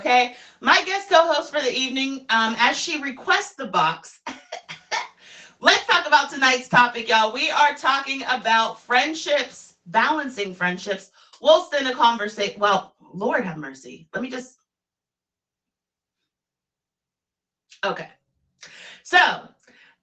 Okay, my guest co-host for the evening, as she requests the box, let's talk about tonight's topic, y'all. We are talking about friendships, balancing friendships, whilst in a conversation. Well, Lord have mercy. Let me just. Okay, so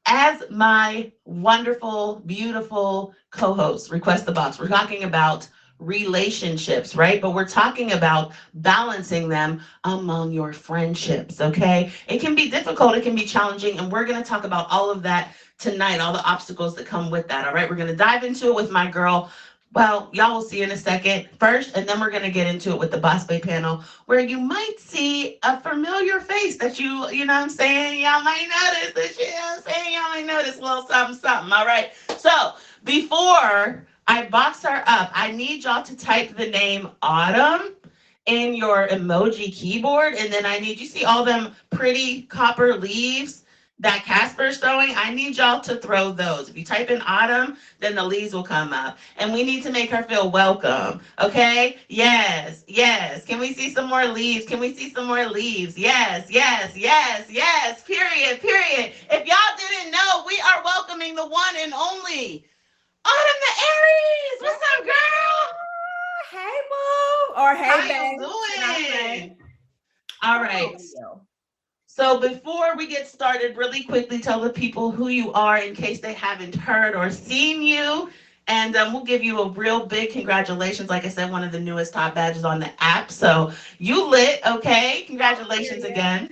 as my wonderful, beautiful co-host request the box, we're talking about relationships, right? But we're talking about balancing them among your friendships, okay? It can be difficult, it can be challenging, and we're going to talk about all of that tonight, all the obstacles that come with that, all right? We're going to dive into it with my girl. Well, y'all will see in a second first, and then we're going to get into it with the Boss Bae panel, where you might see a familiar face that you know what I'm saying? Y'all might notice this, you know what I'm saying? Y'all might notice a little something, something, all right? So, before I box her up, I need y'all to type the name Autumn in your emoji keyboard, and then I need, you see all them pretty copper leaves that Casper's throwing? I need y'all to throw those. If you type in Autumn, then the leaves will come up. And we need to make her feel welcome. Okay? Yes, yes. Can we see some more leaves? Can we see some more leaves? Yes, yes, yes, yes. Period, period. If y'all didn't know, we are welcoming the one and only Autumn the Aries. What's up, girl? Hey, boo. Or hey, How you babe. Should I doing? say? All How right. are you? So before we get started, really quickly tell the people who you are in case they haven't heard or seen you. And we'll give you a real big congratulations. Like I said, one of the newest top badges on the app. So you lit, okay? Congratulations Period. again.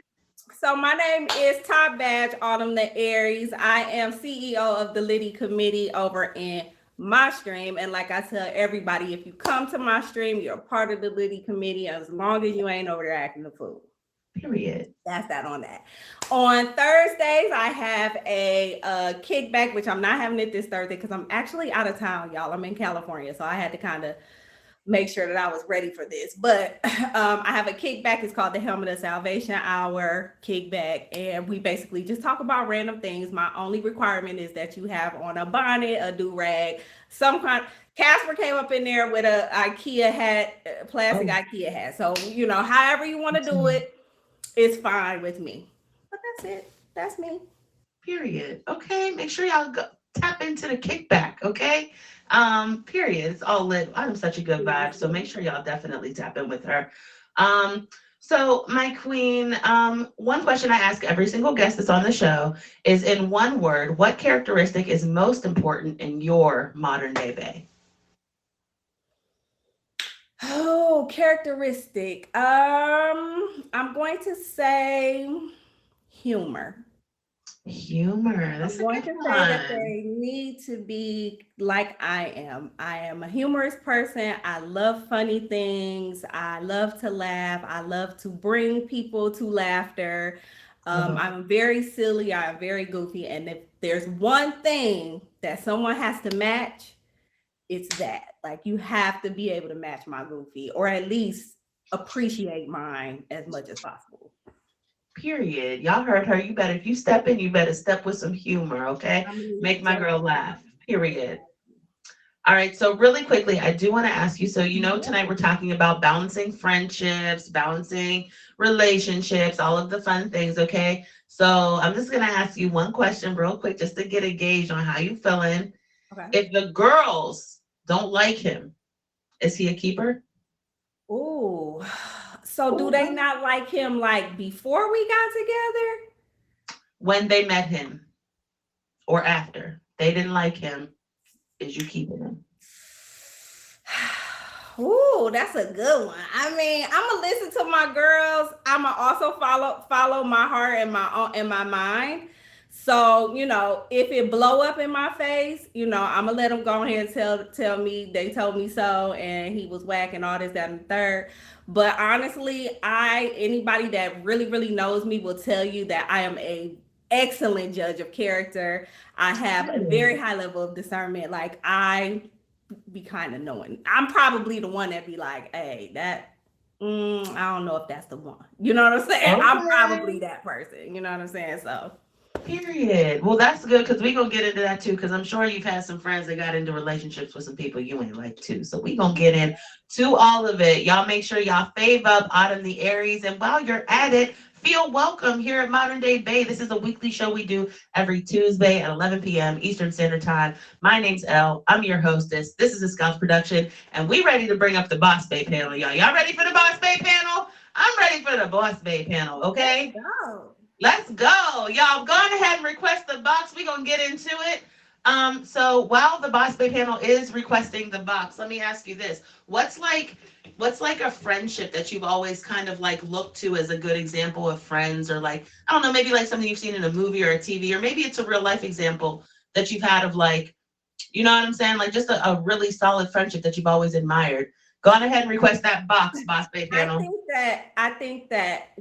So my name is Top Badge Autumn the Aries. I am CEO of the Liddy Committee over in my stream. And like I tell everybody, if you come to my stream, you're a part of the Liddy Committee as long as you ain't over there acting the fool. Period. That's that on that. On Thursdays, I have a kickback, which I'm not having it this Thursday because I'm actually out of town, y'all. I'm in California, so I had to kind of make sure that I was ready for this. But I have a kickback. It's called the Helmet of Salvation Hour kickback. And we basically just talk about random things. My only requirement is that you have on a bonnet, a do-rag, some kind. Casper came up in there with a IKEA hat, plastic Oh, IKEA hat. So, however you want to do it, it's fine with me. But that's it. That's me. period. Okay. Make sure y'all go tap into the kickback, okay? Period. It's all lit. I'm such a good vibe. So make sure y'all definitely tap in with her. Um, so my queen, one question I ask every single guest that's on the show is, in one word, what characteristic is most important in your modern day bae? Oh, characteristic. I'm going to say humor. Humor. I'm That's a going good to say that one. they need to be like I am. I am a humorous person. I love funny things. I love to laugh. I love to bring people to laughter. Love it. I'm very silly. I'm very goofy. And if there's one thing that someone has to match, it's that. Like you have to be able to match my goofy or at least appreciate mine as much as possible. Period. Y'all heard her. You better, if you step in, you better step with some humor, okay? I mean, Make my just girl laugh. Period. All right, so really quickly, I do want to ask you. So, yeah. tonight we're talking about balancing friendships, balancing relationships, all of the fun things, okay? So, I'm just going to ask you one question real quick just to get a gauge on how you feeling. Okay. If the girls don't like him, is he a keeper? Ooh. So do they Ooh. not like him like before we got together? When they met him or after, they didn't like him, is you keeping him? Ooh, that's a good one. I mean, I'm gonna listen to my girls. I'm gonna also follow my heart and my mind. So if it blow up in my face, I'm gonna let them go ahead and tell me they told me so, and he was whack and all this, that, and the third. But honestly, anybody that really knows me will tell you that I am a excellent judge of character. I have a very high level of discernment. Like I be kind of knowing. I'm probably the one that be like, hey, I don't know if that's the one. You know what I'm saying? I'm Okay. probably that person. You know what I'm saying? So, Period. Well, that's good because we're gonna get into that too. Because I'm sure you've had some friends that got into relationships with some people you ain't like too. So we gonna get into all of it. Y'all make sure y'all fave up Autumn the Aries. And while you're at it, feel welcome here at Modern Day Bay. This is a weekly show we do every Tuesday at 11 p.m. Eastern Standard Time. My name's Elle. I'm your hostess. This is a Scoutz production, and we ready to bring up the Boss Bae panel, y'all. Y'all ready for the Boss Bae panel? I'm ready for the Boss Bae panel. Okay. Let's go. Let's go. Y'all go on ahead and request the box. We're going to get into it. So while the Boss Bae panel is requesting the box, let me ask you this. What's like a friendship that you've always kind of like looked to as a good example of friends, or like, I don't know, maybe like something you've seen in a movie or a TV, or maybe it's a real life example that you've had of like, you know what I'm saying? Like just a really solid friendship that you've always admired. Go on ahead and request that box, Boss Bae panel. I think that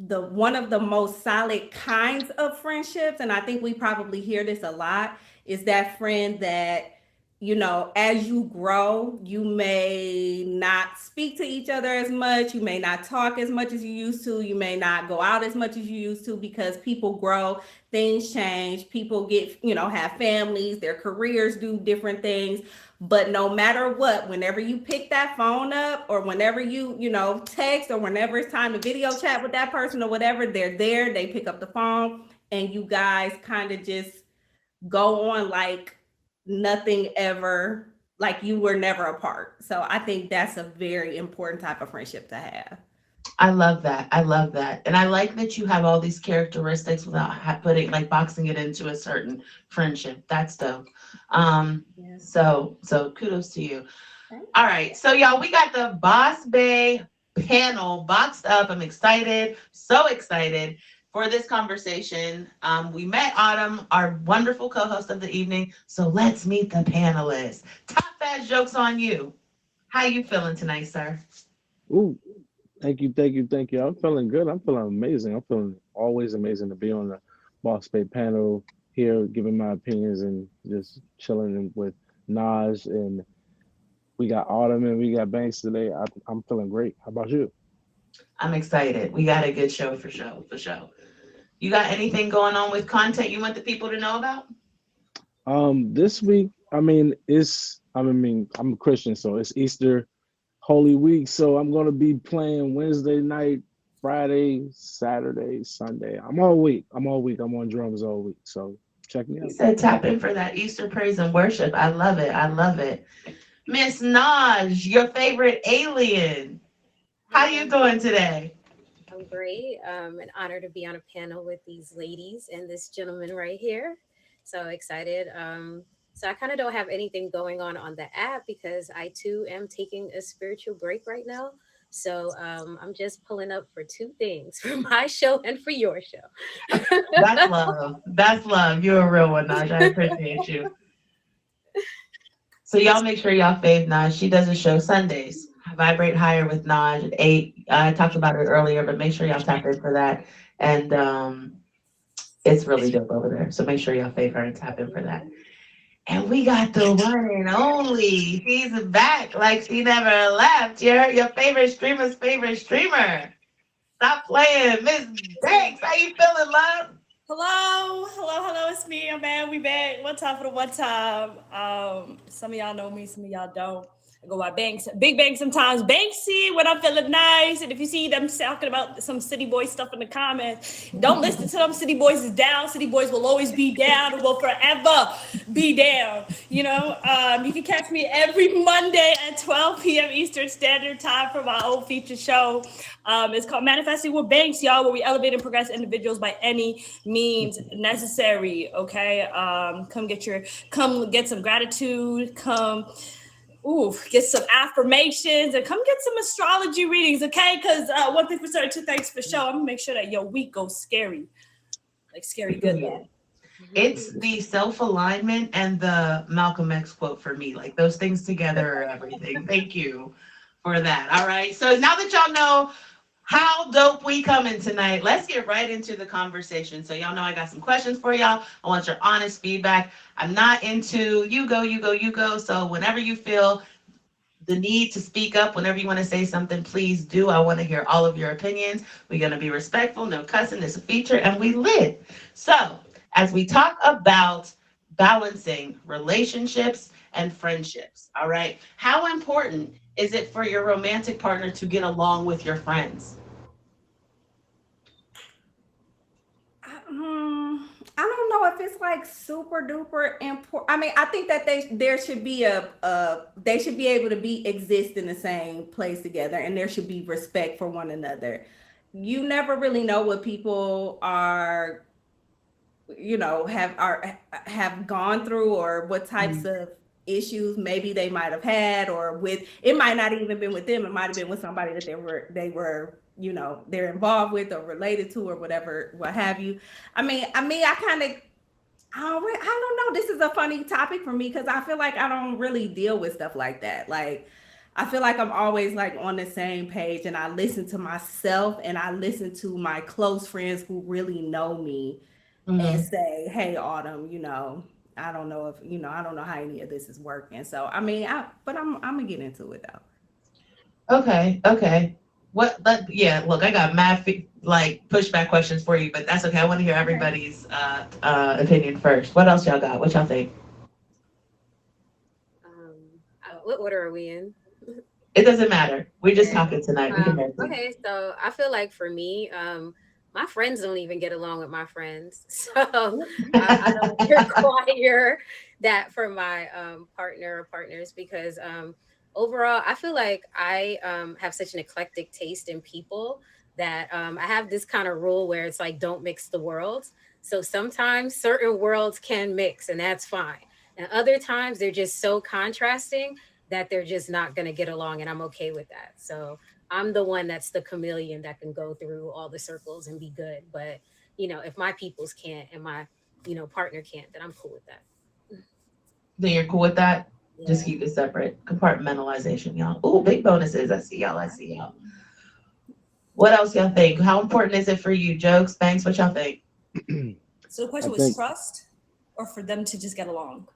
the one of the most solid kinds of friendships, and I think we probably hear this a lot, is that friend that, you know, as you grow, you may not speak to each other as much, you may not talk as much as you used to, you may not go out as much as you used to, because people grow, things change, people get, you know, have families, their careers do different things. But no matter what, whenever you pick that phone up, or whenever you know, text, or whenever it's time to video chat with that person or whatever, they're there, they pick up the phone, and you guys kind of just go on like nothing ever, like you were never apart. So I think that's a very important type of friendship to have. I love that. I love that. And I like that you have all these characteristics without putting like boxing it into a certain friendship. That's dope. Yeah. So kudos to you. Thank All right. So y'all, we got the Boss Bae panel boxed up. I'm excited. So excited for this conversation. We met Autumn, our wonderful co-host of the evening. So let's meet the panelists. Top Fast jokes on you. How you feeling tonight, sir? Ooh, thank you. I'm feeling good. I'm feeling amazing. I'm feeling always amazing to be on the Boss Bay panel here, giving my opinions and just chilling with Naj. And we got Autumn and we got Banks today. I'm feeling great. How about you? I'm excited. We got a good show for show, for show. You got anything going on with content you want the people to know about? This week, I'm a Christian, so it's Easter Holy Week. So I'm gonna be playing Wednesday night, Friday, Saturday, Sunday. I'm all week. I'm on drums all week. So check me You out. said tap in for that Easter praise and worship. I love it. I love it. Miss Naj, your favorite alien. How you doing today? I'm great. An honor to be on a panel with these ladies and this gentleman right here. So excited. So I kind of don't have anything going on the app because I too am taking a spiritual break right now. So I'm just pulling up for two things for my show and for your show. That's love. That's love. You're a real one, Naj. I appreciate you. So y'all make sure y'all fave Naj. She does a show Sundays. Vibrate Higher with Naj at 8. I talked about it earlier, but make sure y'all tap in for that. And it's really dope over there. So make sure y'all fave her and tap in for that. And we got the one and only. She's back like she never left. You're your favorite streamer's favorite streamer. Stop playing. Miss Banks, how you feeling, love? Hello, it's me. I'm back. We back. One time for the one time. Some of y'all know me, some of y'all don't. I go by Banks, Big Banks sometimes. Banksy when I'm feeling nice. And if you see them talking about some city boy stuff in the comments, don't listen to them. City boys is down. City boys will always be down and will forever be down. You know, you can catch me every Monday at 12 p.m. Eastern Standard Time for my old feature show. It's called Manifesting with Banks, y'all, where we elevate and progress individuals by any means necessary. Okay, come get some gratitude. Get some affirmations and come get some astrology readings, okay? Because one thing for certain, two things for sure. I'm gonna make sure that your week goes scary, like scary good. Yeah. It's the self-alignment and the Malcolm X quote for me. Like those things together are everything. Thank you for that. All right. So now that y'all know how dope we coming tonight, let's get right into the conversation. So y'all know I got some questions for y'all. I want your honest feedback. I'm not into you go. So whenever you feel the need to speak up, whenever you want to say something, please do. I want to hear all of your opinions. We're going to be respectful, no cussing. It's a feature and we lit. So as we talk about balancing relationships and friendships. All right. How important is it for your romantic partner to get along with your friends? I don't know if it's like super duper important. I mean, I think that there should be they should be able to be exist in the same place together, and there should be respect for one another. You never really know what people are, have gone through, or what types of issues maybe they might have had, or with, it might not even been with them, it might have been with somebody that they were they're involved with or related to or whatever, what have you. I kind of, I don't know. This is a funny topic for me because I feel like I don't really deal with stuff like that. Like, I feel like I'm always like on the same page, and I listen to myself and I listen to my close friends who really know me and say, "Hey, Autumn, I don't know if I don't know how any of this is working." So but I'm gonna get into it though. Okay. Yeah, look, I got mad like pushback questions for you, but that's okay. I want to hear everybody's opinion first. What else y'all got? What y'all think? What order are we in? It doesn't matter. We're just talking tonight. We can okay, so I feel like for me, my friends don't even get along with my friends. So I don't require that for my partner or partners, because overall, I feel like I have such an eclectic taste in people that I have this kind of rule where it's like, don't mix the worlds. So sometimes certain worlds can mix, and that's fine. And other times they're just so contrasting that they're just not going to get along, and I'm okay with that. So I'm the one that's the chameleon that can go through all the circles and be good. But, if my peoples can't and my, partner can't, then I'm cool with that. Then you're cool with that? Yeah. Just keep it separate. Compartmentalization, y'all. Oh, big bonuses. I see y'all. What else y'all think? How important is it for you? Jokes, Banks, what y'all think? So the question was trust, or for them to just get along?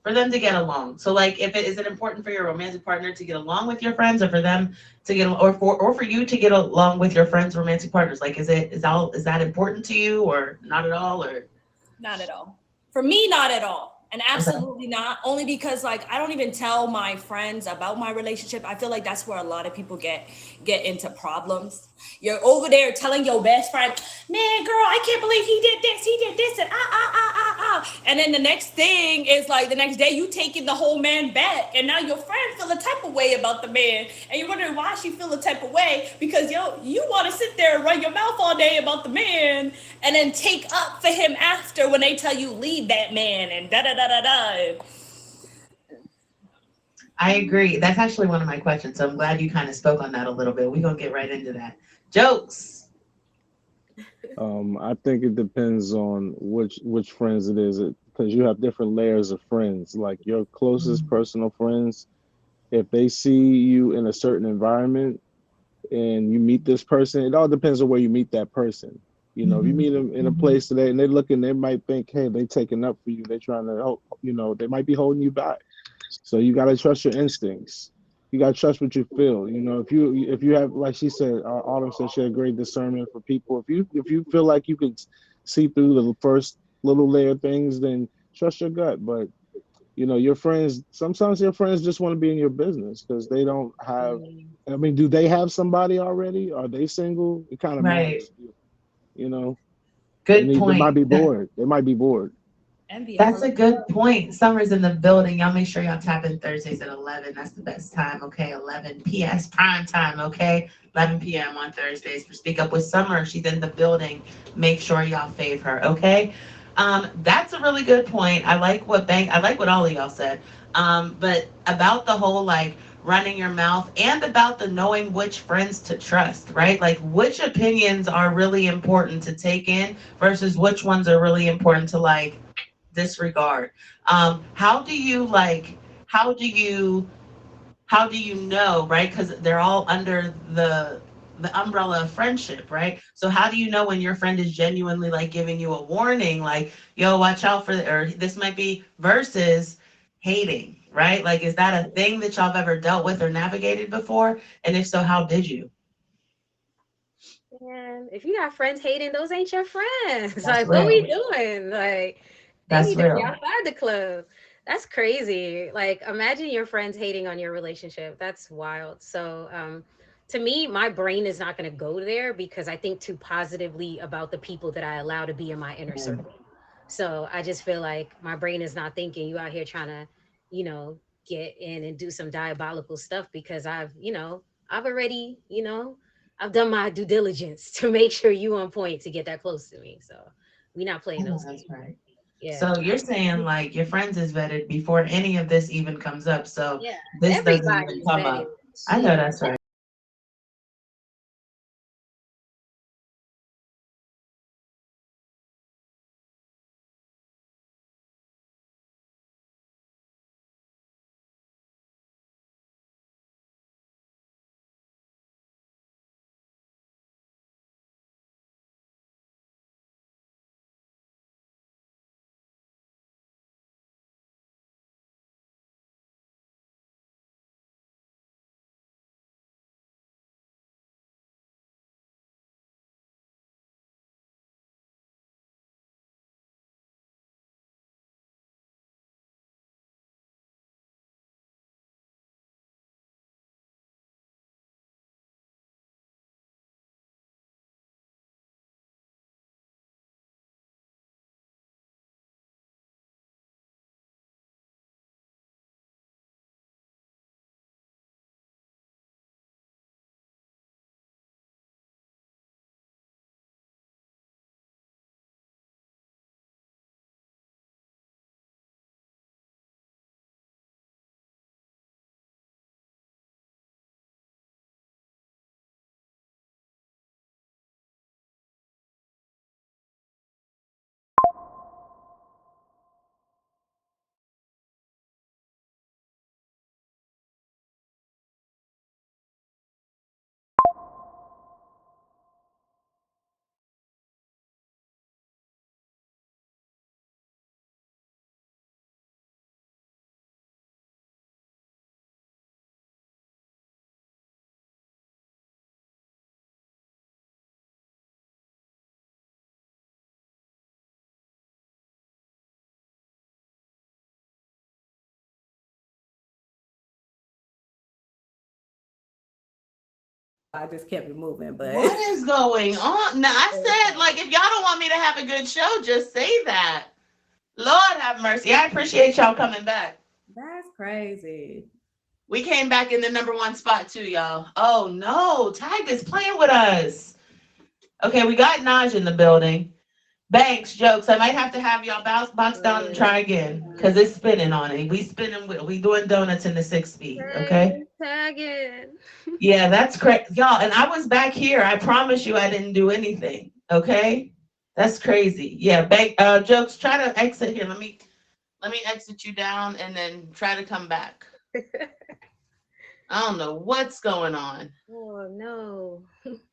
For them to get along. So like, is it important for your romantic partner to get along with your friends, or for them to get, or for you to get along with your friends' romantic partners? Like, is that important to you, or not at all, or? Not at all. For me, not at all. And absolutely not. Only because like I don't even tell my friends about my relationship. I feel like that's where a lot of people get into problems. You're over there telling your best friend, "Man, girl, I can't believe he did this, and And then the next thing is like the next day you taking the whole man back, and now your friend feel a type of way about the man, and you're wondering why she feel a type of way, because you want to sit there and run your mouth all day about the man, and then take up for him after when they tell you leave that man and da da da da da. I agree. That's actually one of my questions. So I'm glad you kind of spoke on that a little bit. We're gonna get right into that. Jokes. I think it depends on which friends it is, because you have different layers of friends. Like your closest personal friends, if they see you in a certain environment and you meet this person, it all depends on where you meet that person. If you meet them in a place today and they might think, hey, they taking up for you. They're trying to help, they might be holding you back. So you got to trust your instincts. You got to trust what you feel. If you have, like she said, Autumn said she had great discernment for people. If you feel like you can see through the first little layer of things, then trust your gut. But your friends, sometimes your friends just want to be in your business because they don't have. I mean, do they have somebody already? Are they single? It kind of matters. Good point. They might be bored. They might be bored. That's a good point. Summer's in the building. Y'all make sure y'all tap in Thursdays at 11. That's the best time, okay? 11 p.m. prime time, okay? 11 p.m. on Thursdays for Speak Up with Summer. She's in the building. Make sure y'all fave her, okay? That's a really good point. I like what all of y'all said. But about the whole like running your mouth, and about the knowing which friends to trust, right? Like which opinions are really important to take in versus which ones are really important to like disregard. How do you know, right? Because they're all under the umbrella of friendship, right? So how do you know when your friend is genuinely like giving you a warning, like, yo, watch out for, or this might be, versus hating, right? Like, is that a thing that y'all have ever dealt with or navigated before? And if so, how did you? Man, if you got friends hating, those ain't your friends. That's Like, what we real. doing? Like, they That's need to be real. outside the club. That's crazy. Like, imagine your friends hating on your relationship. That's wild. So, to me, my brain is not going to go there because I think too positively about the people that I allow to be in my inner circle. So I just feel like my brain is not thinking you out here trying to, you know, get in and do some diabolical stuff because I've already, I've done my due diligence to make sure you on point to get that close to me. So we not I playing know those that's games. right. Yeah. So you're saying like your friends is vetted before any of this even comes up. So Yeah. this doesn't even Everybody's come vetted. up. I know Shit. that's right. I just kept it moving, but What is going on? Now I said like if y'all don't want me to have a good show, just say that. Lord have mercy. I appreciate y'all coming back. that's crazy. We came back in the number one spot too, y'all. Oh no, Tag is playing with us. Okay, we got Naj in the building. Banks, jokes. I might have to have y'all box down and try again because it's spinning on it. We doing donuts in the 6 speed. Okay. Tagging. Yeah, that's correct, y'all. And I was back here. I promise you, I didn't do anything. Okay, that's crazy. Yeah, bank jokes. Try to exit here. Let me exit you down and then try to come back. I don't know what's going on. Oh no.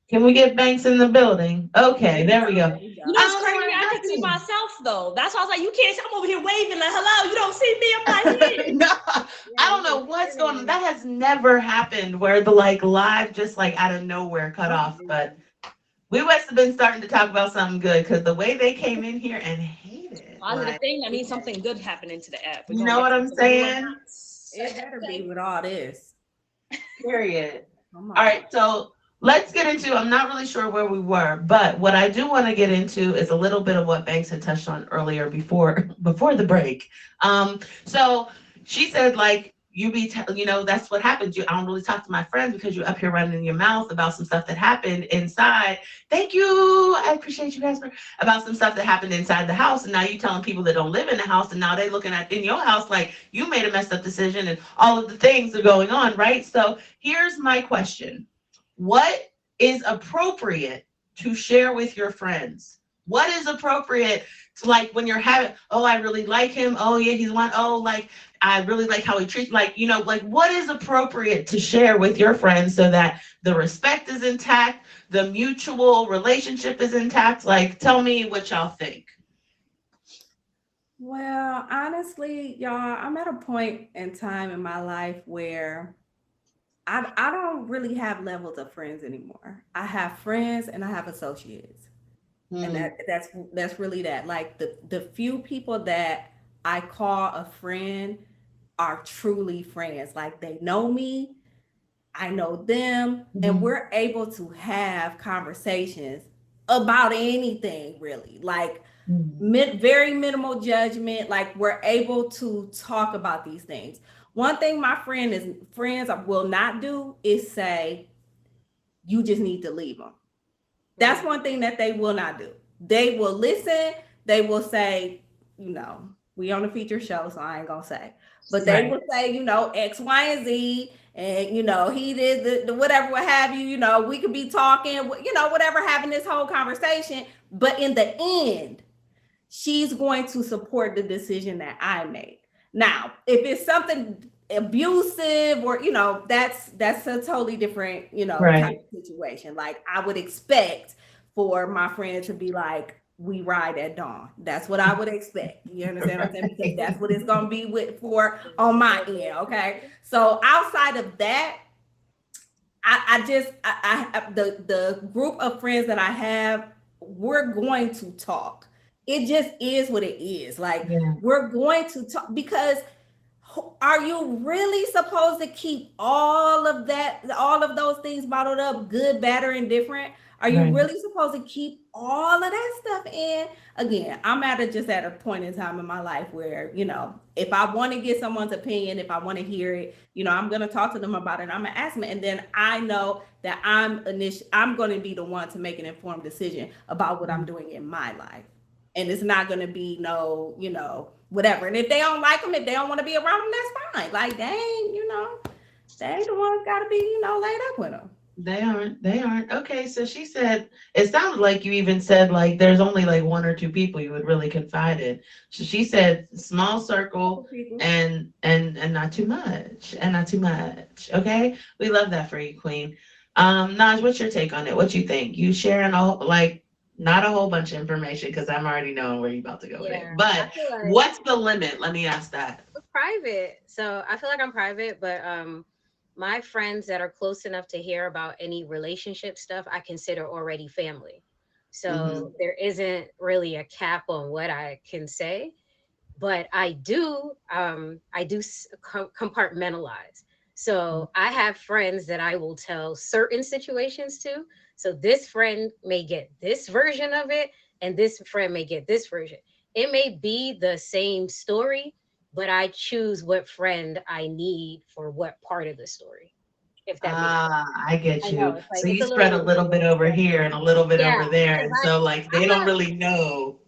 Can we get Banks in the building? Okay, there we go. There you You go. know, I it's don't know crazy. what I get to be happened. myself though. That's why I was like, you can't. I'm over here waving like, hello. You don't see me. I'm like, yeah. No, Yeah, I don't you know were what's going on. spinning. That has never happened where the like live just like out of nowhere cut off. But we must have been starting to talk about something good because the way they came in here and hated, Positive like, thing. That means something good happened into the app. We're you gonna know get what to I'm some good saying? ones. It better be with all this. Period. Come All on. right, so let's get into, I'm not really sure where we were, but what I do want to get into is a little bit of what Banks had touched on earlier before the break. So she said like that's what happens. I don't really talk to my friends because you're up here running your mouth about some stuff that happened inside. Thank you. I appreciate you guys about some stuff that happened inside the house. And now you telling people that don't live in the house and now they looking at in your house like you made a messed up decision and all of the things are going on, right? So here's my question. What is appropriate to share with your friends? What is appropriate to like when you're having, oh, I really like him. Oh, yeah, he's one. Oh, like I really like how he treats, like, like what is appropriate to share with your friends so that the respect is intact, the mutual relationship is intact? Like, tell me what y'all think. Well, honestly, y'all, I'm at a point in time in my life where I don't really have levels of friends anymore. I have friends and I have associates. And that's really that. Like the few people that I call a friend are truly friends. Like they know me, I know them, and we're able to have conversations about anything really. Like very minimal judgment. Like we're able to talk about these things. One thing my friends will not do is say, you just need to leave them. That's one thing that they will not do. They will listen. They will say, we on a feature show, so I ain't gonna say. But they will say, X, Y, and Z, and he did the whatever, what have you. We could be talking, whatever, having this whole conversation. But in the end, she's going to support the decision that I made. Now, if it's something abusive or that's a totally different type of situation. Like I would expect for my friend to be like, we ride at dawn. That's what I would expect. You understand what I'm saying? Because that's what it's gonna be for on my end. Okay. So outside of that, the group of friends that I have, we're going to talk. It just is what it is. Like we're going to talk, because are you really supposed to keep all of those things bottled up, good, bad, or indifferent? Are you really supposed to keep all of that stuff in? Again, I'm at a point in time in my life where, if I want to get someone's opinion, if I want to hear it, I'm going to talk to them about it. I'm going to ask them. And then I know that I'm going to be the one to make an informed decision about what I'm doing in my life. And it's not going to be whatever. And if they don't like them, if they don't want to be around them, that's fine. Like, they ain't the ones got to be, laid up with them. They aren't. Okay, so she said, it sounded like you even said like there's only like one or two people you would really confide in. So she said small circle and not too much. And not too much. Okay? We love that for you, Queen. Naj, what's your take on it? What you think? You sharing not a whole bunch of information, because I'm already knowing where you're about to go with it. But what's the limit? Let me ask that. Private. So I feel like I'm private, but my friends that are close enough to hear about any relationship stuff, I consider already family. So there isn't really a cap on what I can say, but I do compartmentalize. So I have friends that I will tell certain situations to. So this friend may get this version of it, and this friend may get this version. It may be the same story, but I choose what friend I need for what part of the story. If that makes sense. I get you. So you spread a little bit over here and a little bit over there. And so they don't really know.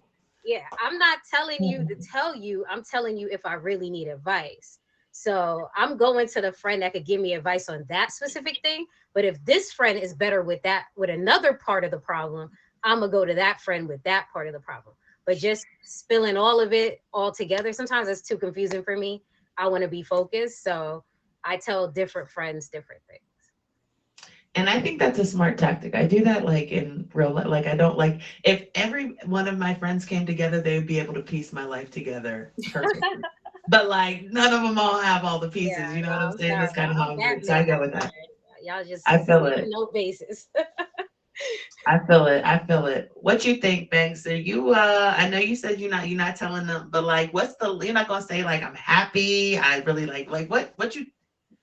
Yeah, I'm not telling you to tell you. I'm telling you if I really need advice. So I'm going to the friend that could give me advice on that specific thing. But if this friend is better with another part of the problem, I'm gonna go to that friend with that part of the problem. But just spilling all of it all together, sometimes that's too confusing for me. I want to be focused. So I tell different friends different things. And I think that's a smart tactic. I do that in real life. Like I don't if every one of my friends came together, they would be able to piece my life together perfectly. But none of them all have all the pieces. Yeah, you know what I'm saying? That's kind of how I'm So I go with that. Y'all just I feel it. No basis. I feel it. What you think, Banks? Are you I know you said you're not telling them, but what's you're not gonna say I'm happy. I really what you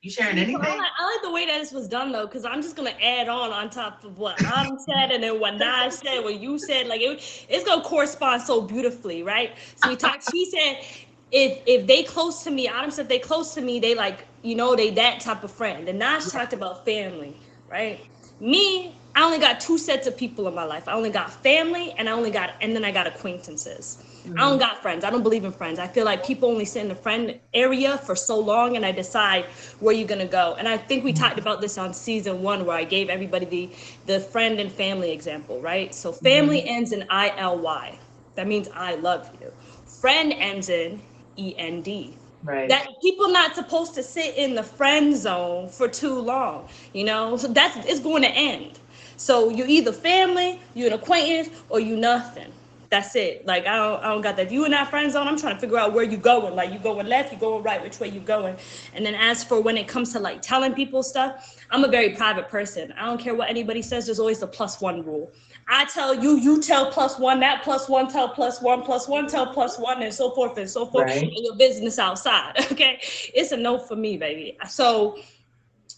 sharing anything? I like the way that this was done though, because I'm just gonna add on top of what Adam said and then what Naj said, what you said. It's gonna correspond so beautifully, right? So she said if they close to me, Adam said they close to me, they they that type of friend. And Naj talked about family, right? Me, I only got two sets of people in my life. I only got family and then I got acquaintances. I don't got friends. I don't believe in friends. I feel like people only sit in the friend area for so long and I decide where you're going to go. And I think we talked about this on season 1 where I gave everybody the friend and family example, right? So family ends in ILY. That means I love you. Friend ends in END. Right. That people not supposed to sit in the friend zone for too long, so it's going to end. So you're either family, you're an acquaintance, or you nothing. That's it. Like I don't got that. If you in that friend zone, I'm trying to figure out where you going. Like you going left, you going right, which way you going. And then as for when it comes to like telling people stuff, I'm a very private person. I don't care what anybody says. There's always the +1 rule. I tell you, you tell +1, that +1 tell +1 tell +1, and so forth and so forth. Right. And your business outside. Okay, it's a no for me, baby. So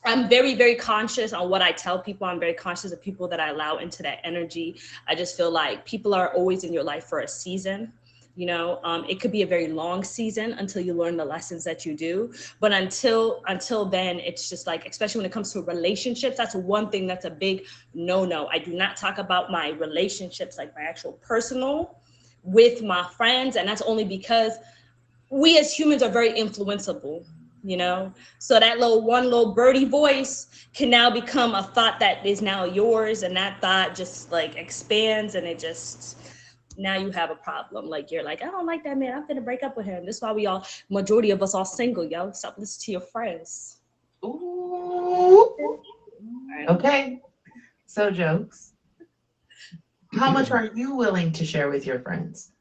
I'm very, very conscious on what I tell people. I'm very conscious of people that I allow into that energy. I just feel like people are always in your life for a season. You know, it could be a very long season until you learn the lessons that you do. But until then, it's just like, especially when it comes to relationships, that's one thing that's a big no. I do not talk about my relationships, like my actual personal, with my friends. And that's only because we as humans are very influenceable. You know, so that little birdie voice can now become a thought that is now yours, and that thought just like expands, and it just, now you have a problem. Like you're like, I don't like that man, I'm gonna break up with him. This is why majority of us all single, yo. Stop listening to your friends. Ooh. Okay. So jokes. How much are you willing to share with your friends?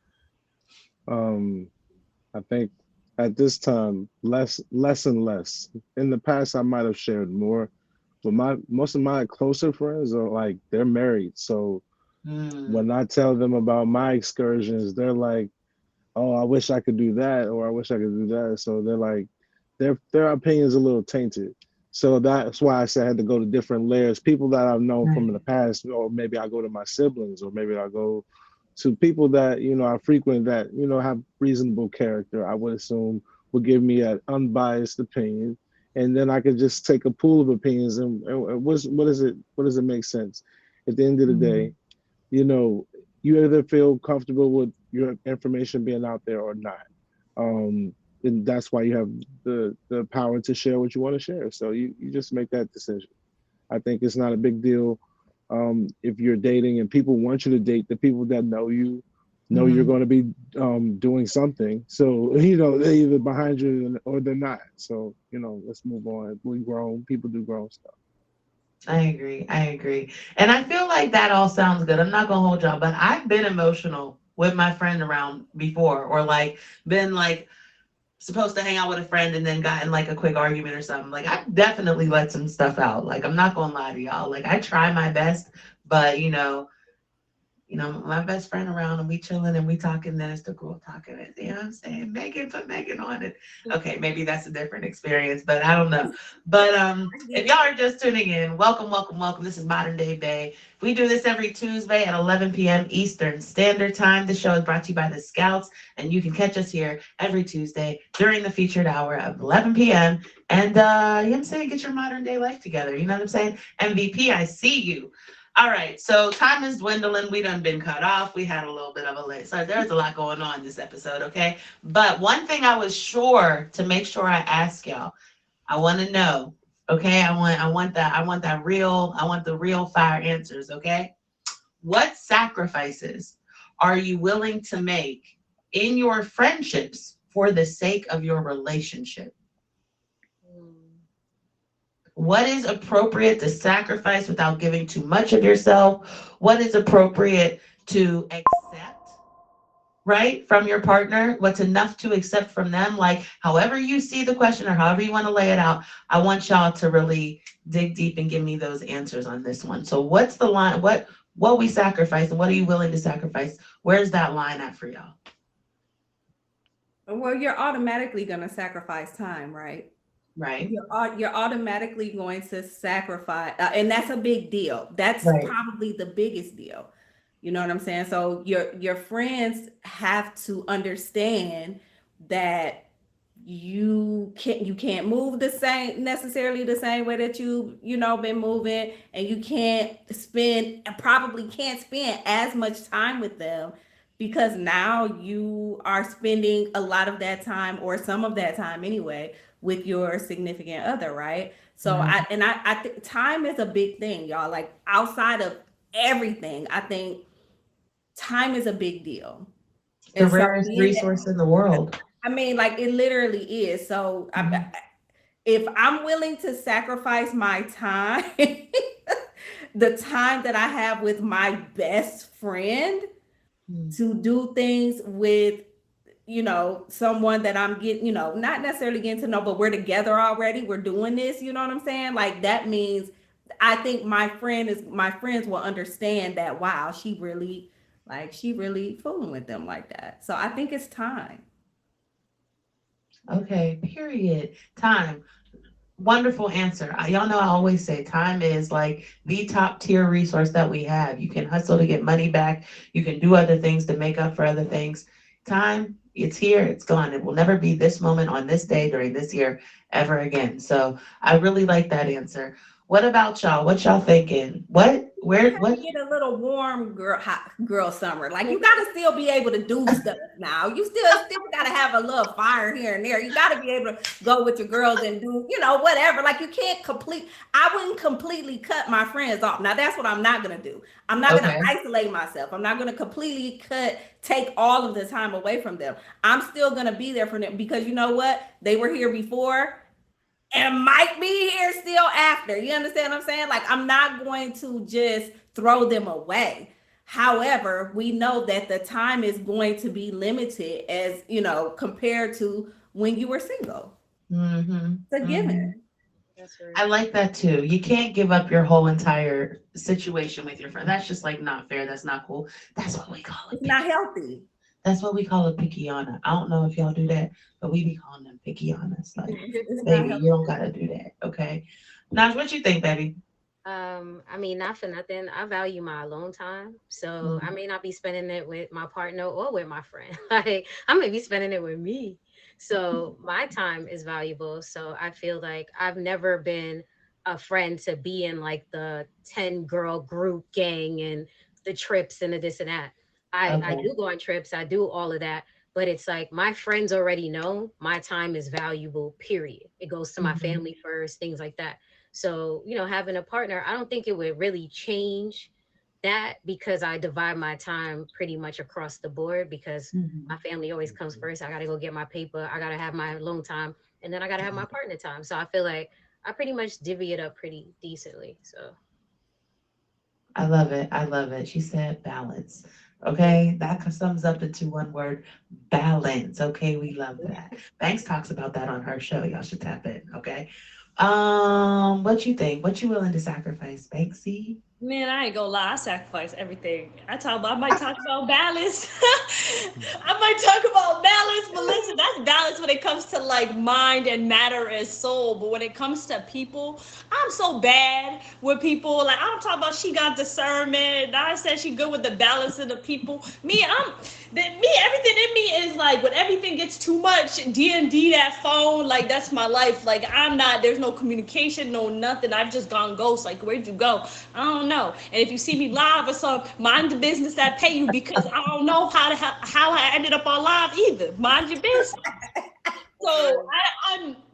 I think at this time, less and less. In the past, I might have shared more, but most of my closer friends are like, they're married. So when I tell them about my excursions, they're like, oh, I wish I could do that, or I wish I could do that. So they're like, their opinion's a little tainted. So that's why I said I had to go to different layers. People that I've known from the past, or maybe I go to my siblings, or maybe I go to people that, you know, I frequent that, you know, have reasonable character, I would assume would give me an unbiased opinion. And then I could just take a pool of opinions and what does it make sense? At the end of the day, you know, you either feel comfortable with your information being out there or not. And that's why you have the power to share what you want to share. So you just make that decision. I think it's not a big deal. If you're dating and people want you to date, the people that know you know you're going to be doing something. So, you know, they're either behind you or they're not. So, you know, let's move on. We grown, people do grown stuff. I agree. And I feel like that all sounds good. I'm not gonna hold y'all, but I've been emotional with my friend around before, or like been like supposed to hang out with a friend and then got in like a quick argument or something. Like I've definitely let some stuff out. Like I'm not gonna lie to y'all. Like I try my best, but you know, my best friend around and we chilling and we talking, then it's the girl talking. You know what I'm saying? Put Megan on it. Okay, maybe that's a different experience, but I don't know. But if y'all are just tuning in, welcome. This is Modern Day Bae. We do this every Tuesday at 11 p.m. Eastern Standard Time. The show is brought to you by the Scoutz, and you can catch us here every Tuesday during the featured hour of 11 p.m. And you know what I'm saying? Get your modern day life together. You know what I'm saying? MVP, I see you. All right, so time is dwindling. We done been cut off. We had a little bit of a late start. There's a lot going on this episode, okay? But one thing I was sure to make sure I ask y'all, I want to know, okay? I want the real fire answers, okay? What sacrifices are you willing to make in your friendships for the sake of your relationship? What is appropriate to sacrifice without giving too much of yourself? What is appropriate to accept, right, from your partner? What's enough to accept from them? Like, however you see the question or however you want to lay it out, I want y'all to really dig deep and give me those answers on this one. So what's the line? What we sacrifice and what are you willing to sacrifice? Where's that line at for y'all? Well, you're automatically going to sacrifice time, right? Right. You're automatically going to sacrifice, and that's a big deal. That's probably the biggest deal. You know what I'm saying? So your friends have to understand that you can't move necessarily the same way that you been moving, and you probably can't spend as much time with them, because now you are spending a lot of that time, or some of that time anyway, with your significant other, right? So I think time is a big thing, y'all. Like, outside of everything, I think time is a big deal. The rarest resource in the world. I mean, like, it literally is. So if I'm willing to sacrifice my time, the time that I have with my best friend, to do things with, you know, someone that I'm getting, you know, not necessarily getting to know, but we're together already. We're doing this, you know what I'm saying? Like that means I think my friends will understand that wow, she really fooling with them like that. So I think it's time. Okay, period. Time. Wonderful answer. Y'all know I always say time is like the top tier resource that we have. You can hustle to get money back. You can do other things to make up for other things. Time, it's here, it's gone. It will never be this moment on this day during this year ever again. So I really like that answer. What about y'all? What y'all thinking? What? Get a little warm girl summer. Like you gotta still be able to do stuff now. You still gotta have a little fire here and there. You gotta be able to go with your girls and do, you know, whatever. Like you can't I wouldn't completely cut my friends off. Now that's what I'm not gonna do. I'm not gonna isolate myself. I'm not gonna completely take all of the time away from them. I'm still gonna be there for them because you know what? They were here before and might be here still after. You understand what I'm saying? Like, I'm not going to just throw them away. However, we know that the time is going to be limited as, you know, compared to when you were single. Mm-hmm. It's a given. That's right. I like that too. You can't give up your whole entire situation with your friend. That's just like not fair. That's not cool. That's what we call it. It's not healthy. That's what we call a pickiana. I don't know if y'all do that, but we be calling them pickianas. Like, It's baby, you don't gotta do that. Okay. Naj, what you think, baby? I mean, not for nothing. I value my alone time. So I may not be spending it with my partner or with my friend. Like I may be spending it with me. So my time is valuable. So I feel like I've never been a friend to be in like the 10 girl group gang and the trips and the this and that. I Okay. do go on trips, I do all of that. But it's like my friends already know my time is valuable, period. It goes to my Mhm. family first, things like that. So, you know, having a partner, I don't think it would really change that because I divide my time pretty much across the board because Mhm. my family always comes first. I got to go get my paper. I got to have my alone time and then I got to have my partner time. So I feel like I pretty much divvy it up pretty decently. So, I love it. I love it. She said balance. Okay, that sums up into one word, balance. Okay, we love that. Banks talks about that on her show. Y'all should tap in. Okay. What you think? What you willing to sacrifice, Banksy? Man, I ain't gonna lie, I sacrifice everything. I might talk about balance. I might talk about balance, but listen, that's balance when it comes to like mind and matter and soul. But when it comes to people, I'm so bad with people. Like I'm talking about she got discernment. I said she good with the balance of the people. Everything in me is like when everything gets too much, D&D that phone, like that's my life. Like there's no communication, no nothing. I've just gone ghost. Like where'd you go? I don't know. And if you see me live or something, mind the business that pay you because I don't know how I ended up on live either. Mind your business. So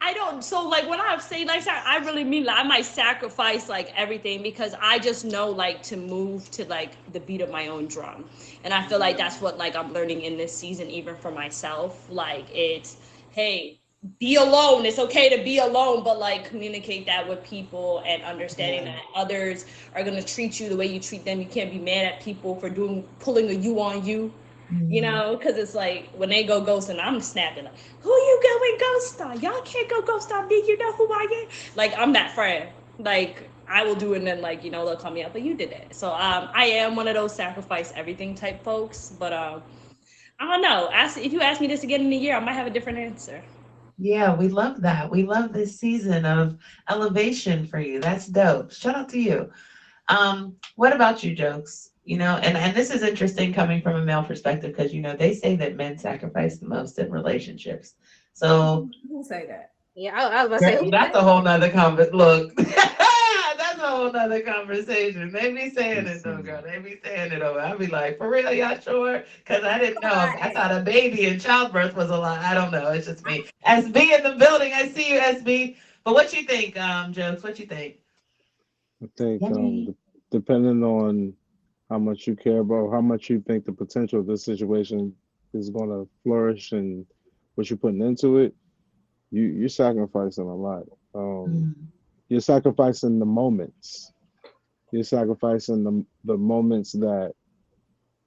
I don't so like when I say like I really mean like I might sacrifice like everything because I just know like to move to like the beat of my own drum. And I feel like that's what like I'm learning in this season even for myself. Like it's hey, be alone. It's okay to be alone, but like communicate that with people and understanding that others are gonna treat you the way you treat them. You can't be mad at people for pulling a you on you. You know, because it's like when they go ghost and I'm snapping like, who you going ghost on? Y'all can't go ghost on me. You know who I am? Like I'm that friend. Like I will do it and then like, you know, they'll call me up, but you did it. So I am one of those sacrifice everything type folks. But I don't know. If you ask me this again in a year, I might have a different answer. Yeah, we love that. We love this season of elevation for you. That's dope. Shout out to you. What about you, Jokes? You know, and this is interesting coming from a male perspective because you know they say that men sacrifice the most in relationships. So Who say that? yeah, I was about to say, girl, who that's said a whole nother conversation. Look, that's a whole nother conversation. They be saying it though, girl. They be saying it over. I be like, for real, y'all sure? Because I didn't know. I thought a baby in childbirth was a lot. I don't know. It's just me. SB in the building. I see you, SB. But what you think, Jokes? What you think? I think Yay. depending on how much you care about, how much you think the potential of this situation is going to flourish and what you're putting into it, you're sacrificing a lot. Mm. You're sacrificing the moments. You're sacrificing the moments that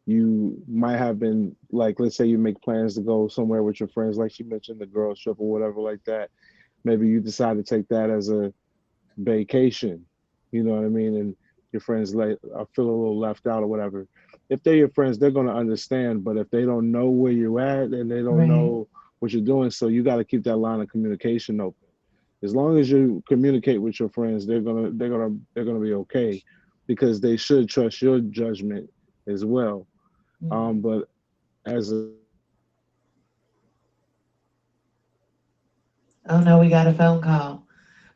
you might have been like, let's say you make plans to go somewhere with your friends, like she mentioned, the girls trip or whatever like that. Maybe you decide to take that as a vacation, you know what I mean? And your friends like I feel a little left out or whatever. If they're your friends, they're gonna understand. But if they don't know where you're at and they don't Right. know what you're doing, so you got to keep that line of communication open. As long as you communicate with your friends, they're gonna be okay, because they should trust your judgment as well. But as a Oh no, we got a phone call.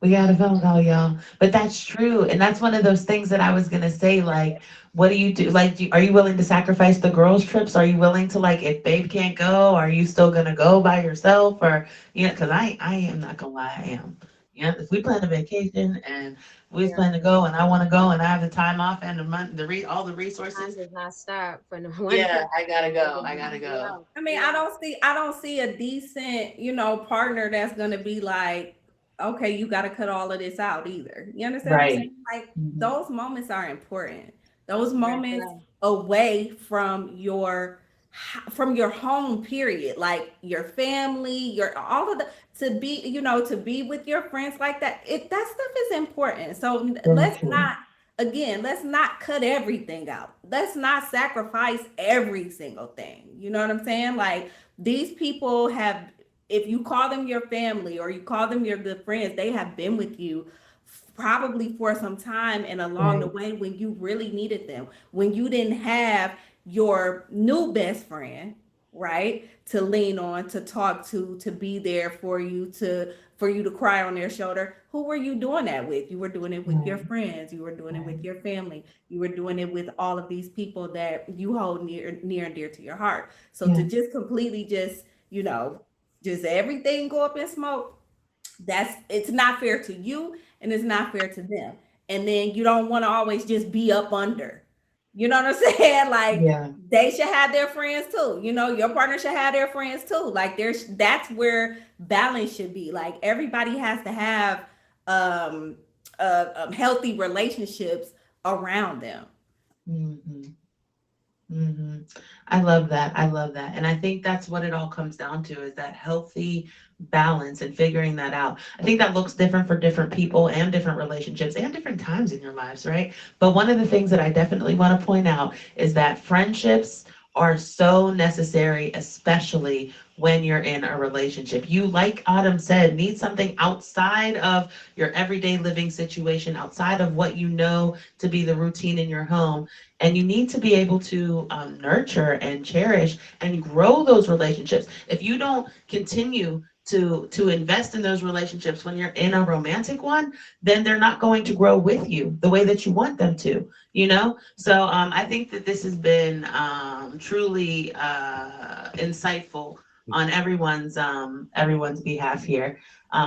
We got a phone call, y'all. But that's true. And that's one of those things that I was going to say. Like, what do you do? Like, are you willing to sacrifice the girls' trips? Are you willing to, like, if babe can't go, are you still going to go by yourself? Or, you know, because I am not going to lie, I am. Yeah, if we plan a vacation and we Yeah. plan to go and I want to go and I have the time off and the money, all the Time resources. does not stop for no one. Yeah, I gotta go. I gotta go. I mean, I don't see a decent, partner that's gonna be like, okay, you got to cut all of this out either. You understand what I'm Right. saying? Like Mhm. those moments are important. Those moments Yeah. away from your home period, like your family, your all of the to be with your friends like that. That stuff is important. So let's true. not cut everything out. Let's not sacrifice every single thing. You know what I'm saying? Like these people have, if you call them your family or you call them your good friends, they have been with you probably for some time and along the Right. way when you really needed them, when you didn't have your new best friend, right, to lean on, to talk to be there for you, to cry on their shoulder. Who were you doing that with? You were doing it with your Right. friends, you were doing it with Right. your family, you were doing it with all of these people that you hold near and dear to your heart. So to Yeah. just completely just everything go up in smoke, it's not fair to you and it's not fair to them. And then you don't want to always just be up under. You know what I'm saying? Like Yeah. they should have their friends too. Your partner should have their friends too. Like that's where balance should be. Like everybody has to have um healthy relationships around them. hmm hmm I love that. I love that. And I think that's what it all comes down to, is that healthy balance and figuring that out. I think that looks different for different people and different relationships and different times in your lives, right? But one of the things that I definitely want to point out is that friendships are so necessary, especially when you're in a relationship. You, like Autumn said, need something outside of your everyday living situation, outside of what you know to be the routine in your home. And you need to be able to nurture and cherish and grow those relationships. If you don't continue to invest in those relationships when you're in a romantic one, then they're not going to grow with you the way that you want them to, So I think that this has been truly insightful on everyone's behalf here.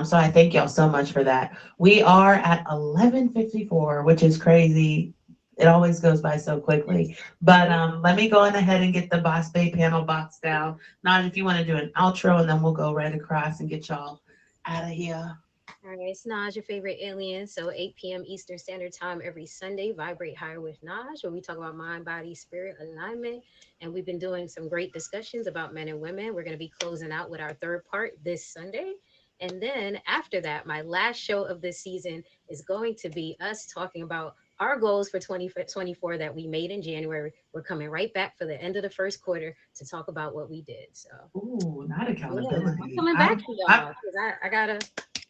So I thank y'all so much for that. We are at 11:54, which is crazy. It always goes by so quickly. But let me go on ahead and get the Boss Bae panel box down. Naj, if you want to do an outro, and then we'll go right across and get y'all out of here. All right, it's Naj, your favorite alien. So 8 p.m. Eastern Standard Time every Sunday, Vibrate Higher with Naj, where we talk about mind, body, spirit alignment. And we've been doing some great discussions about men and women. We're going to be closing out with our third part this Sunday. And then after that, my last show of this season is going to be us talking about our goals for 2024 that we made in January. We're coming right back for the end of the first quarter to talk about what we did. So, Ooh, not yeah, accountability. I'm coming back to y'all because I gotta.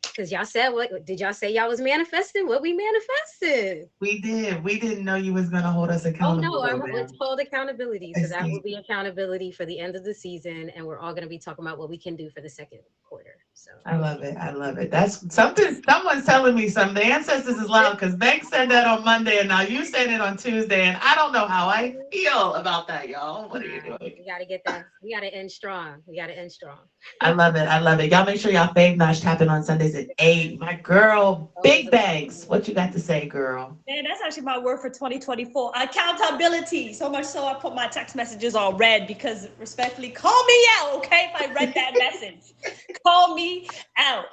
Because y'all said, what did y'all say? Y'all was manifesting what we manifested. We did. We didn't know you was gonna hold us Oh accountable. no, though, it's man. called accountability. So that will Excuse be accountability for the end of the season, and we're all going to be talking about what we can do for the second quarter. So I love it. I love it. That's something. Someone's telling me something. The ancestors is loud because Banks said that on Monday, and now you said it on Tuesday, and I don't know how I feel about that, y'all. What are you doing? we got to get that. We got to end strong. We got to end strong. I love it. I love it. Y'all make sure y'all fave Nosh tapping on Sundays at 8. My girl, Big Banks. What you got to say, girl? Man, that's actually my word for 2024. Accountability. So much so I put my text messages on red because respectfully, call me out, okay? If I read that message. Call me me out.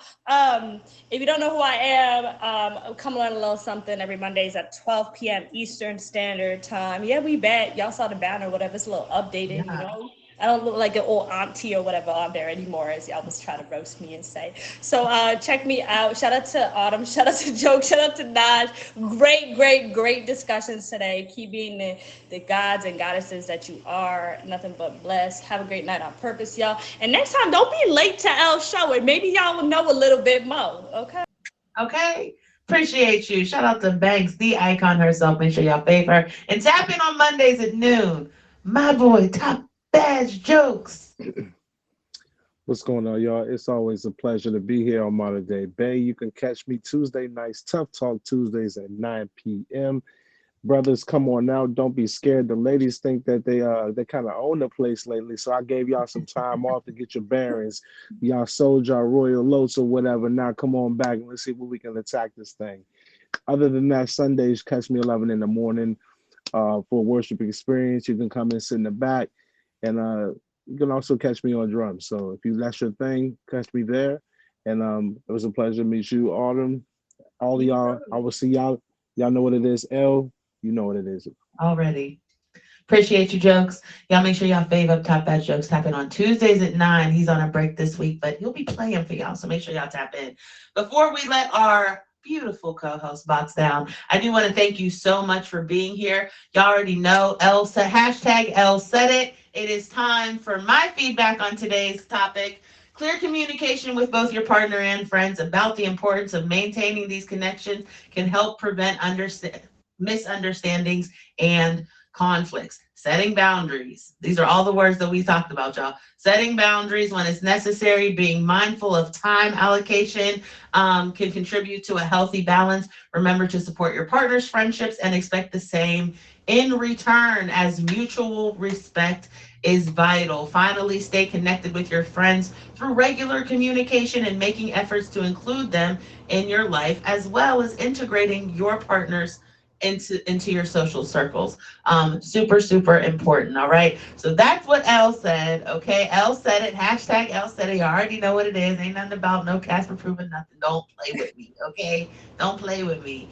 If you don't know who I am, come learn a little something every Mondays at 12 p.m. Eastern Standard Time. Yeah, we back. Y'all saw the banner, whatever. It's a little updated, you know. I don't look like an old auntie or whatever on there anymore, as y'all was trying to roast me and say. So check me out. Shout out to Autumn. Shout out to Joke. Shout out to Naj. Great discussions today. Keep being the gods and goddesses that you are. Nothing but blessed. Have a great night on purpose, y'all. And next time, don't be late to Elle's show, and maybe y'all will know a little bit more. Okay. Appreciate you. Shout out to Banks, the icon herself. Make sure y'all fave her. And tap in on Mondays at noon. My boy, Top Badge Jokes. What's going on, y'all? It's always a pleasure to be here on Modern Day Bay. You can catch me Tuesday nights, Tough Talk Tuesdays at 9 p.m. Brothers, come on now. Don't be scared. The ladies think that they kind of own the place lately, so I gave y'all some time off to get your bearings. Y'all sold y'all royal oats or whatever. Now come on back and let's see what we can attack this thing. Other than that, Sundays, catch me 11 in the morning for a worship experience. You can come and sit in the back. And you can also catch me on drums. So if that's your thing, catch me there. And it was a pleasure to meet you, Autumn. All of y'all, I will see y'all. Y'all know what it is. Elle, you know what it is. Already. Appreciate you, Jokes. Y'all make sure y'all fave up Top Badge Jokes. Tap in on Tuesdays at 9. He's on a break this week, but he'll be playing for y'all. So make sure y'all tap in. Before we let our beautiful co-host box down, I do want to thank you so much for being here. Y'all already know Elle said, hashtag Elle said it. It is time for my feedback on today's topic. Clear communication with both your partner and friends about the importance of maintaining these connections can help prevent misunderstandings and conflicts. Setting boundaries. These are all the words that we talked about, y'all. Setting boundaries when it's necessary, being mindful of time allocation can contribute to a healthy balance. Remember to support your partner's friendships and expect the same in return, as mutual respect is vital. Finally, stay connected with your friends through regular communication and making efforts to include them in your life, as well as integrating your partners into your social circles. Super important. All right. So that's what Elle said. Okay. Elle said it. Hashtag Elle said it. You already know what it is. Ain't nothing about no Casper proving nothing. Don't play with me. Okay. Don't play with me.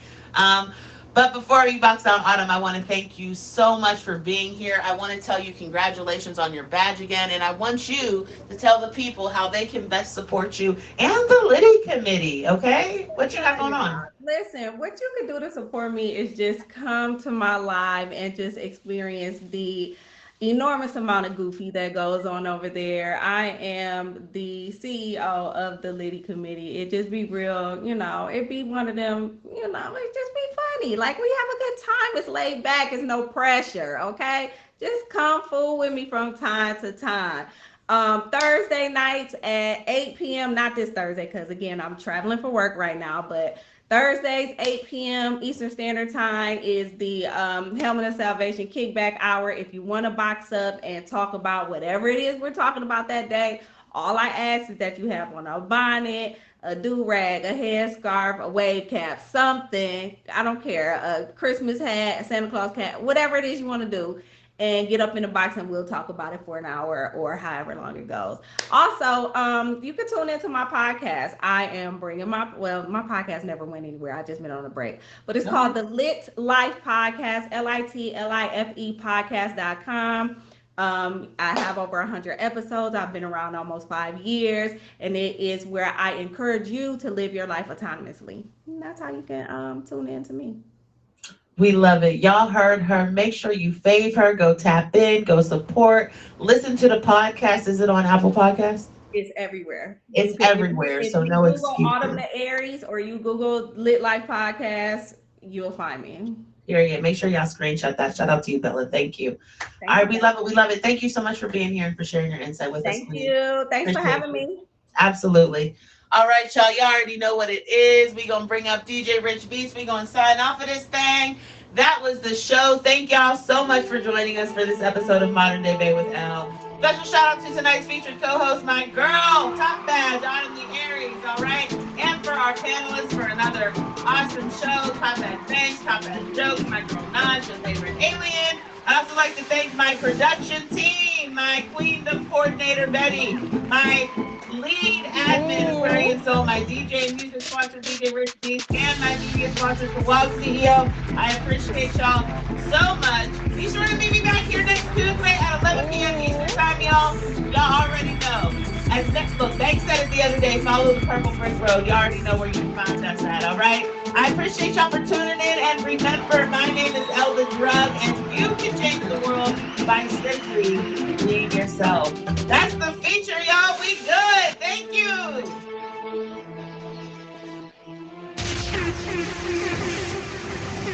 But before we box down Autumn, I want to thank you so much for being here. I want to tell you congratulations on your badge again. And I want you to tell the people how they can best support you and the Liddy Committee. Okay? What you got going on? Listen, what you can do to support me is just come to my live and just experience the enormous amount of goofy that goes on over there. I am the CEO of the Liddy Committee. It just be real, it be one of them, it just be funny. Like, we have a good time. It's laid back. It's no pressure, okay? Just come fool with me from time to time. Thursday nights at 8 p.m., not this Thursday, because again, I'm traveling for work right now, but Thursdays, 8 p.m. Eastern Standard Time is the Helmet of Salvation Kickback Hour. If you want to box up and talk about whatever it is we're talking about that day, all I ask is that you have on a bonnet, a do-rag, a headscarf, a wave cap, something, I don't care, a Christmas hat, a Santa Claus hat, whatever it is you want to do, and get up in the box and we'll talk about it for an hour or however long it goes. Also, you can tune into my podcast. I am bringing my podcast never went anywhere. I just been on a break, but it's called the Lit Life Podcast, LITLIFE podcast.com. I have over 100 episodes. I've been around almost 5 years, and it is where I encourage you to live your life autonomously. And that's how you can tune in to me. We love it. Y'all heard her. Make sure you fave her. Go tap in. Go support. Listen to the podcast. Is it on Apple Podcasts? It's everywhere. It's everywhere. So no excuses. If you Google Autumn the Aries or you Google Lit Life Podcast, you'll find me. Period. Make sure y'all screenshot that. Shout out to you, Bella. Thank you. All right. We love it. We love it. Thank you so much for being here and for sharing your insight with us. Thank you. Thanks for having me. Absolutely. All right, y'all. Y'all already know what it is. We're going to bring up DJ Rich Beats. We're going to sign off of this thing. That was the show. Thank y'all so much for joining us for this episode of Modern Day Bay with Elle. Special shout out to tonight's featured co-host, my girl, Top Badge, Autumn the Aries, all right? And for our panelists for another awesome show, Top Badge Banks, Top Badge Jokes, my girl Naj, your favorite alien. I'd also like to thank my production team, my queendom coordinator, Betty, my lead admin, Aquarian Soul, my DJ and music sponsor, DJ Rich D, and my media sponsor, Scoutz CEO. I appreciate y'all so much. Be sure to meet me back here next Tuesday at 11 p.m. Eastern Time, y'all. Y'all already know. Look, Bank said it the other day, follow the purple brick road. You already know where you can find us at, all right? I appreciate y'all for tuning in, and remember, my name is ELLE the Drug, and you can change the world by simply being yourself.